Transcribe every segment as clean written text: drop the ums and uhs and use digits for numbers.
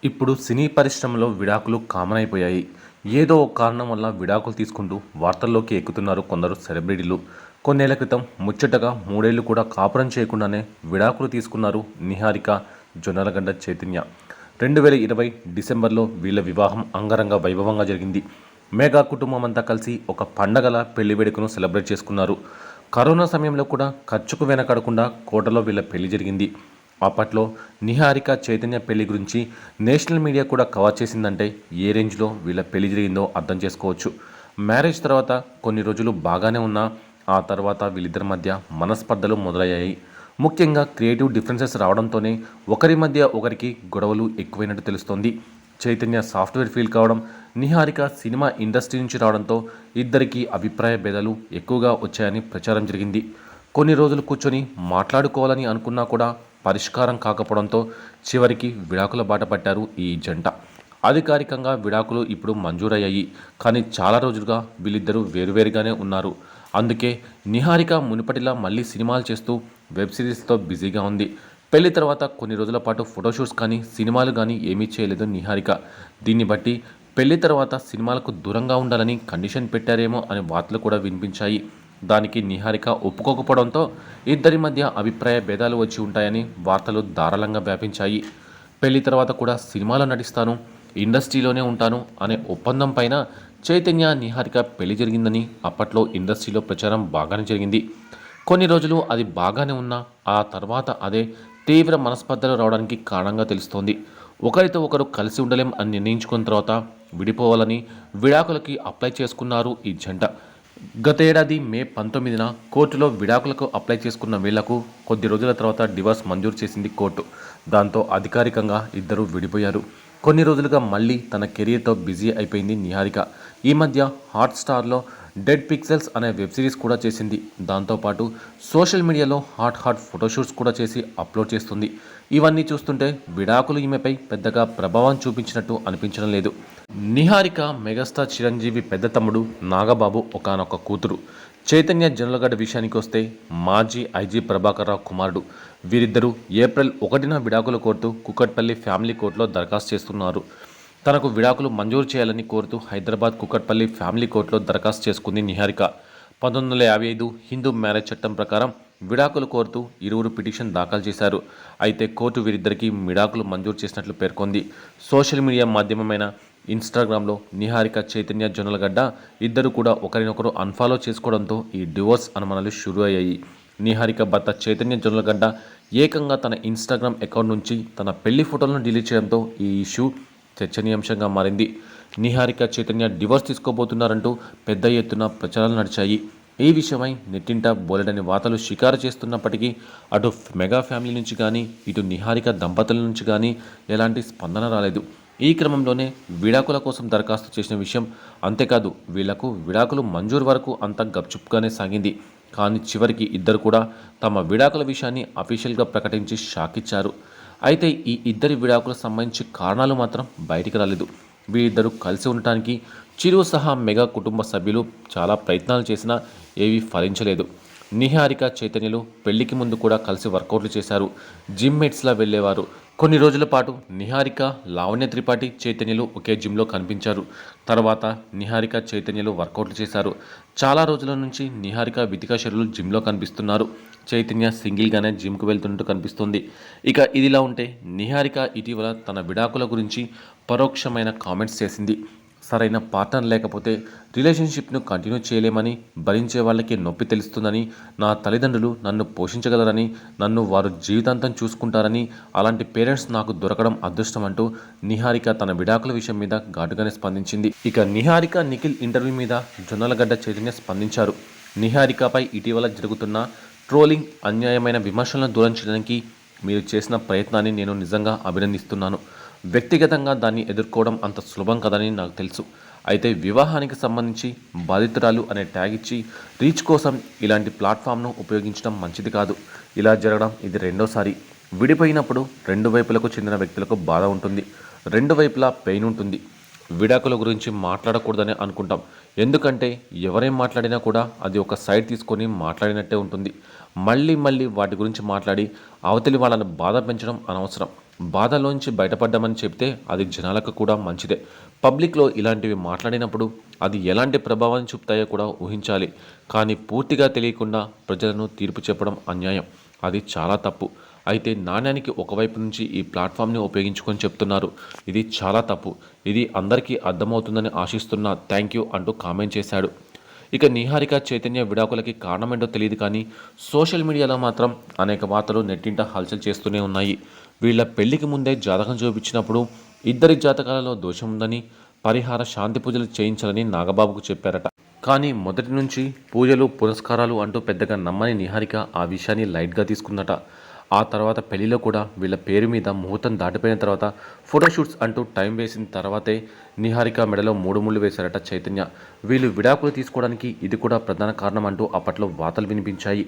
ఇప్పుడు సినీ పరిశ్రమలో విడాకులు కామన్ అయిపోయాయి. ఏదో ఒక కారణం వల్ల విడాకులు తీసుకుంటూ వార్తల్లోకి ఎక్కుతున్నారు కొందరు సెలబ్రిటీలు. కొన్నేళ్ల క్రితం ముచ్చటగా 3 ఏళ్లు కూడా కాపురం చేయకుండానే విడాకులు తీసుకున్నారు నిహారిక, జొన్నలగడ్డ చైతన్య. 2020 డిసెంబర్లో వీళ్ళ వివాహం అంగరంగ వైభవంగా జరిగింది. మెగా కుటుంబం అంతా కలిసి ఒక పండగల పెళ్లి వేడుకను సెలబ్రేట్ చేసుకున్నారు. కరోనా సమయంలో కూడా ఖర్చుకు వెనకడకుండా కోటలో వీళ్ళ పెళ్లి జరిగింది. అప్పట్లో నిహారిక చైతన్య పెళ్లి గురించి నేషనల్ మీడియా కూడా కవర్ చేసిందంటే ఏ రేంజ్లో వీళ్ళ పెళ్లి జరిగిందో అర్థం చేసుకోవచ్చు. మ్యారేజ్ తర్వాత కొన్ని రోజులు బాగానే ఉన్నా ఆ తర్వాత వీళ్ళిద్దరి మధ్య మనస్పర్ధలు మొదలయ్యాయి. ముఖ్యంగా క్రియేటివ్ డిఫరెన్సెస్ రావడంతోనే ఒకరి మధ్య ఒకరికి గొడవలు ఎక్కువైనట్టు తెలుస్తోంది. చైతన్య సాఫ్ట్వేర్ ఫీల్డ్ కావడం, నిహారిక సినిమా ఇండస్ట్రీ నుంచి రావడంతో ఇద్దరికీ అభిప్రాయ భేదాలు ఎక్కువగా వచ్చాయని ప్రచారం జరిగింది. కొన్ని రోజులు కూర్చొని మాట్లాడుకోవాలని అనుకున్నా కూడా పరిష్కారం కాకపోవడంతో చివరికి విడాకుల బాట పట్టారు ఈ జంట. అధికారికంగా విడాకులు ఇప్పుడు మంజూరయ్యాయి. కానీ చాలా రోజులుగా వీళ్ళిద్దరూ వేరువేరుగానే ఉన్నారు. అందుకే నిహారిక మునుపటిలా మళ్ళీ సినిమాలు చేస్తూ వెబ్ సిరీస్తో బిజీగా ఉంది. పెళ్లి తర్వాత కొన్ని రోజుల పాటు ఫోటోషూట్స్ కానీ సినిమాలు కానీ ఏమీ చేయలేదు నిహారిక. దీన్ని బట్టి పెళ్లి తర్వాత సినిమాలకు దూరంగా ఉండాలని కండిషన్ పెట్టారేమో అనే వార్తలు కూడా వినిపించాయి. దానికి నిహారిక ఒప్పుకోకపోవడంతో ఇద్దరి మధ్య అభిప్రాయ భేదాలు వచ్చి ఉంటాయని వార్తలు ధారాళంగా వ్యాపించాయి. పెళ్లి తర్వాత కూడా సినిమాలో నటిస్తాను, ఇండస్ట్రీలోనే ఉంటాను అనే ఒప్పందం పైన చైతన్య నిహారిక పెళ్లి జరిగిందని అప్పట్లో ఇండస్ట్రీలో ప్రచారం బాగానే జరిగింది. కొన్ని రోజులు అది బాగానే ఉన్నా ఆ తర్వాత అదే తీవ్ర మనస్పర్ధలు రావడానికి కారణంగా తెలుస్తోంది. ఒకరితో ఒకరు కలిసి ఉండలేం అని నిర్ణయించుకున్న తర్వాత విడిపోవాలని విడాకులకి అప్లై చేసుకున్నారు ఈ జంట. గత ఏడాది మే 19న కోర్టులో విడాకులకు అప్లై చేసుకున్న వీళ్లకు కొద్ది రోజుల తర్వాత డివోర్స్ మంజూరు చేసింది కోర్టు. దాంతో అధికారికంగా ఇద్దరు విడిపోయారు. కొన్ని రోజులుగా మళ్ళీ తన కెరీర్తో బిజీ అయిపోయింది నిహారిక. ఈ మధ్య హాట్స్టార్లో డెడ్ పిక్సెల్స్ అనే వెబ్ సిరీస్ కూడా చేసింది. దాంతోపాటు సోషల్ మీడియాలో హాట్ ఫోటోషూట్స్ కూడా చేసి అప్లోడ్ చేస్తుంది. ఇవన్నీ చూస్తుంటే విడాకులు ఈమెపై పెద్దగా ప్రభావం చూపించినట్టు అనిపించడం లేదు. నిహారిక మెగాస్టార్ చిరంజీవి పెద్ద తమ్ముడు నాగబాబు ఒకానొక కూతురు. చైతన్య జొన్నలగడ్డ విషయానికి వస్తే మాజీ ఐజీ ప్రభాకర్ రావు కుమారుడు. వీరిద్దరూ ఏప్రిల్ 1న విడాకులు కోరుతూ కుకట్పల్లి ఫ్యామిలీ కోర్టులో దరఖాస్తు చేస్తున్నారు. తనకు విడాకులు మంజూరు చేయాలని కోరుతూ హైదరాబాద్ కుకట్పల్లి ఫ్యామిలీ కోర్టులో దరఖాస్తు చేసుకుంది నిహారిక. 1955 హిందూ మ్యారేజ్ చట్టం ప్రకారం విడాకులు కోరుతూ ఇరువురు పిటిషన్ దాఖలు చేశారు. అయితే కోర్టు వీరిద్దరికీ విడాకులు మంజూరు చేసినట్లు పేర్కొంది. సోషల్ మీడియా మాధ్యమమైన ఇన్స్టాగ్రామ్లో నిహారిక చైతన్య జొన్నలగడ్డ ఇద్దరు కూడా ఒకరినొకరు అన్ఫాలో చేసుకోవడంతో ఈ డివోర్స్ అనుమానాలు షురూ అయ్యాయి. నిహారిక భర్త చైతన్య జొన్నలగడ్డ ఏకంగా తన ఇన్స్టాగ్రామ్ అకౌంట్ నుంచి తన పెళ్లి ఫోటోలను డిలీట్ చేయడంతో ఈ ఇష్యూ చర్చనీయాంశంగా మారింది. నిహారిక చైతన్య డివోర్స్ తీసుకోబోతున్నారంటూ పెద్ద ఎత్తున ప్రచారాలు నడిచాయి. ఈ విషయమై నెట్టింట బోలెడని వార్తలు షికారు చేస్తున్నప్పటికీ అటు మెగా ఫ్యామిలీ నుంచి కానీ ఇటు నిహారిక దంపతుల నుంచి కానీ ఎలాంటి స్పందన రాలేదు. ఈ క్రమంలోనే విడాకుల కోసం దరఖాస్తు చేసిన విషయం, అంతేకాదు వీళ్లకు విడాకులు మంజూరు వరకు అంతా గప్చుప్గానే సాగింది. కానీ చివరికి ఇద్దరు కూడా తమ విడాకుల విషయాన్ని అఫీషియల్గా ప్రకటించి షాక్ ఇచ్చారు. అయితే ఈ ఇద్దరి విడాకులకు సంబంధించి కారణాలు మాత్రం బయటికి రాలేదు. వీరిద్దరూ కలిసి ఉండటానికి చిరు సహా మెగా కుటుంబ సభ్యులు చాలా ప్రయత్నాలు చేసినా ఏవీ ఫలించలేదు. నిహారిక చైతన్యలు పెళ్లికి ముందు కూడా కలిసి వర్కౌట్లు చేశారు. జిమ్ మేట్స్లా వెళ్ళేవారు. కొన్ని రోజుల పాటు నిహారిక, లావణ్య త్రిపాఠి చైతన్యలు ఒకే జిమ్లో కనిపించారు. తర్వాత నిహారిక చైతన్యలు వర్కౌట్లు చేశారు. చాలా రోజుల నుంచి నిహారిక వితికా శరులు జిమ్లో కనిపిస్తున్నారు. చైతన్య సింగిల్గానే జిమ్కు వెళ్తున్నట్టు కనిపిస్తుంది. ఇక ఇదిలా ఉంటే నిహారిక ఇటీవల తన విడాకుల గురించి పరోక్షమైన కామెంట్స్ చేసింది. సరైన పార్ట్నర్ లేకపోతే రిలేషన్షిప్ను కంటిన్యూ చేయలేమని, భరించే వాళ్ళకి నొప్పి తెలుస్తుందని, నా తల్లిదండ్రులు నన్ను పోషించగలరని, నన్ను వారు జీవితాంతం చూసుకుంటారని, అలాంటి పేరెంట్స్ నాకు దొరకడం అదృష్టం అంటూ నిహారిక తన విడాకుల విషయం మీద ఘాటుగానే స్పందించింది. ఇక నిహారిక నిఖిల్ ఇంటర్వ్యూ మీద జొన్నలగడ్డ చైతన్య స్పందించారు. నిహారికపై ఇటీవల జరుగుతున్న ట్రోలింగ్, అన్యాయమైన విమర్శలను దూరం చేయడానికి మీరు చేసిన ప్రయత్నాన్ని నేను నిజంగా అభినందిస్తున్నాను. వ్యక్తిగతంగా దాన్ని ఎదుర్కోవడం అంత సులభం కదని నాకు తెలుసు. అయితే వివాహానికి సంబంధించి బాధితురాలు అనే ట్యాగ్ ఇచ్చి రీచ్ కోసం ఇలాంటి ప్లాట్ఫామ్ను ఉపయోగించడం మంచిది కాదు. ఇలా జరగడం ఇది రెండోసారి. విడిపోయినప్పుడు రెండు వైపులకు చెందిన వ్యక్తులకు బాధ ఉంటుంది, రెండు వైపులా పెయిన్ ఉంటుంది. విడాకుల గురించి మాట్లాడకూడదని అనుకుంటాం. ఎందుకంటే ఎవరేం మాట్లాడినా కూడా అది ఒక సైడ్ తీసుకొని మాట్లాడినట్టే ఉంటుంది. మళ్ళీ వాటి గురించి మాట్లాడి అవతలి వాళ్ళని బాధ పెంచడం అనవసరం. బాధలోంచి బయటపడ్డామని చెప్తే అది జనాలకు కూడా మంచిదే. పబ్లిక్లో ఇలాంటివి మాట్లాడినప్పుడు అది ఎలాంటి ప్రభావాన్ని చూపుతాయో కూడా ఊహించాలి. కానీ పూర్తిగా తెలియకుండా ప్రజలను తీర్పు చెప్పడం అన్యాయం. అది చాలా తప్పు. అయితే నాణ్యానికి ఒకవైపు నుంచి ఈ ప్లాట్ఫామ్ని ఉపయోగించుకొని చెప్తున్నారు. ఇది చాలా తప్పు. ఇది అందరికీ అర్థమవుతుందని ఆశిస్తున్నా, థ్యాంక్ యూ అంటూ కామెంట్ చేశాడు. ఇక నిహారిక చైతన్య విడాకులకి కారణమేంటో తెలియదు కానీ సోషల్ మీడియాలో మాత్రం అనేక వార్తలు నెట్టింట హల్చల్ చేస్తూనే ఉన్నాయి. వీళ్ళ పెళ్లికి ముందే జాతకం చూపించినప్పుడు ఇద్దరి జాతకాలలో దోషం ఉందని, పరిహార శాంతి పూజలు చేయించాలని నాగబాబుకు చెప్పారట. కానీ మొదటి నుంచి పూజలు పురస్కారాలు అంటూ పెద్దగా నమ్మని నిహారిక ఆ విషయాన్ని లైట్గా తీసుకుందట. ఆ తర్వాత పెళ్లిలో కూడా వీళ్ళ పేరు మీద ముహూర్తం దాటిపోయిన తర్వాత ఫోటోషూట్స్ అంటూ టైం వేసిన తర్వాతే నిహారిక మెడలో 3 ముళ్ళు వేశారట చైతన్య. వీళ్ళు విడాకులు తీసుకోవడానికి ఇది కూడా ప్రధాన కారణం అంటూ అప్పట్లో వార్తలు వినిపించాయి.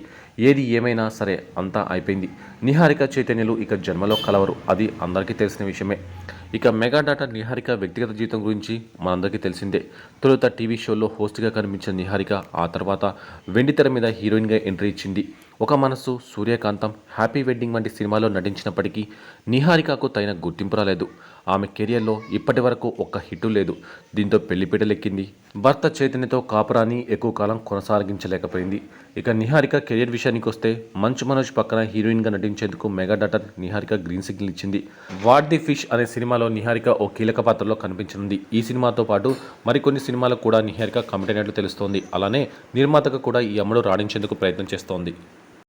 ఏది ఏమైనా సరే అంతా అయిపోయింది. నిహారిక చైతన్యలు ఇక జన్మలో కలవరు, అది అందరికీ తెలిసిన విషయమే. ఇక మెగా డాటర్ నిహారిక వ్యక్తిగత జీవితం గురించి మనందరికీ తెలిసిందే. తొలుత టీవీ షోలో హోస్ట్గా కనిపించిన నిహారిక ఆ తర్వాత వెండితెర మీద హీరోయిన్గా ఎంట్రీ ఇచ్చింది. ఒక మనస్సు, సూర్యకాంతం, హ్యాపీ వెడ్డింగ్ వంటి సినిమాలో నటించినప్పటికీ నిహారికకు తగిన గుర్తింపు రాలేదు. ఆమె కెరియర్లో ఇప్పటి వరకు ఒక్క హిట్ లేదు. దీంతో పెళ్లిపీటలెక్కింది. భర్త చైతన్యతో కాపురాన్ని ఎక్కువ కాలం కొనసాగించలేకపోయింది. ఇక నిహారిక కెరియర్ విషయానికి వస్తే మంచు మనోజ్ పక్కన హీరోయిన్గా నటించేందుకు mega daughter Niharika green signal ఇచ్చింది. వాట్ ది ఫిష్ అనే సినిమాలో నిహారిక ఓ కీలక పాత్రలో కనిపించనుంది. ఈ సినిమాతో పాటు మరికొన్ని సినిమాలకు కూడా నిహారిక కమిట్ అయినట్లు తెలుస్తోంది. అలానే నిర్మాతగా కూడా ఈ అమ్మడు రాణించేందుకు ప్రయత్నం చేస్తోంది.